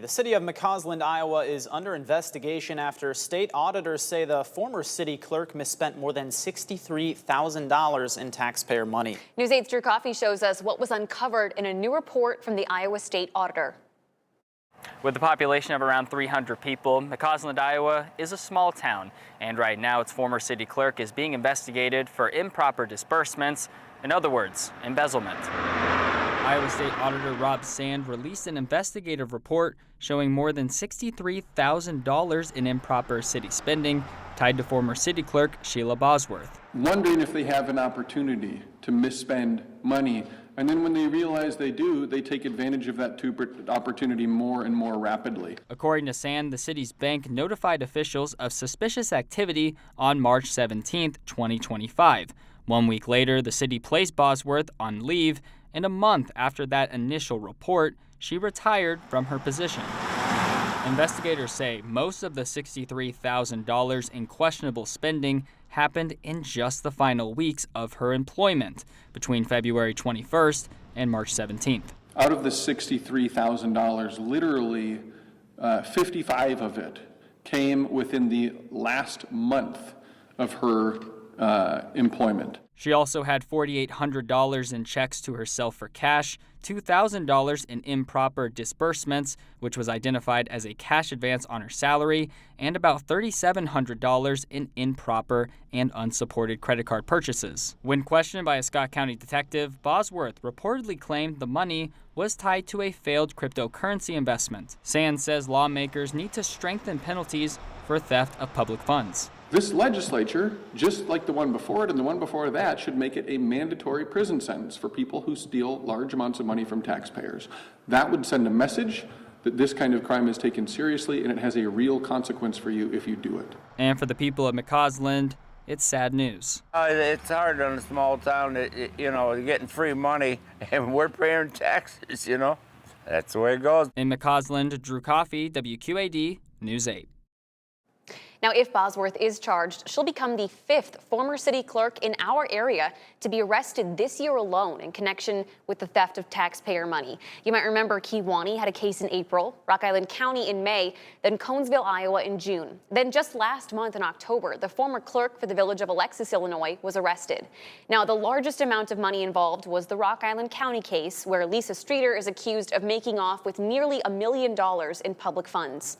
The city of McCausland, Iowa is under investigation after state auditors say the former city clerk misspent more than $63,000 in taxpayer money. News 8's Drew Coffey shows us what was uncovered in a new report from the Iowa state auditor. With a population of around 300 people, McCausland, Iowa is a small town, and right now its former city clerk is being investigated for improper disbursements, in other words, embezzlement. Iowa State Auditor Rob Sand released an investigative report showing more than $63,000 in improper city spending tied to former city clerk Sheila Bosworth. Wondering if they have an opportunity to misspend money, and then when they realize they do, they take advantage of that opportunity more and more rapidly. According to Sand, the city's bank notified officials of suspicious activity on March 17, 2025. 1 week later, the city placed Bosworth on leave, and a month after that initial report, she retired from her position. Investigators say most of the $63,000 in questionable spending happened in just the final weeks of her employment between February 21st and March 17th. Out of the $63,000, literally 55 of it came within the last month of her employment. She also had $4,800 in checks to herself for cash, $2,000 in improper disbursements, which was identified as a cash advance on her salary, and about $3,700 in improper and unsupported credit card purchases. When questioned by a Scott County detective, Bosworth reportedly claimed the money was tied to a failed cryptocurrency investment. Sand says lawmakers need to strengthen penalties for theft of public funds. This legislature, just like the one before it and the one before that, should make it a mandatory prison sentence for people who steal large amounts of money from taxpayers. That would send a message that this kind of crime is taken seriously and it has a real consequence for you if you do it. And for the people of McCausland, it's sad news. It's hard on a small town, getting free money and we're paying taxes, That's the way it goes. In McCausland, Drew Coffey, WQAD News 8. Now, if Bosworth is charged, she'll become the 5th former city clerk in our area to be arrested this year alone in connection with the theft of taxpayer money. You might remember Kewanee had a case in April, Rock Island County in May, then Conesville, Iowa in June. Then just last month in October, the former clerk for the village of Alexis, Illinois was arrested. Now, the largest amount of money involved was the Rock Island County case, where Lisa Streeter is accused of making off with nearly $1 million in public funds.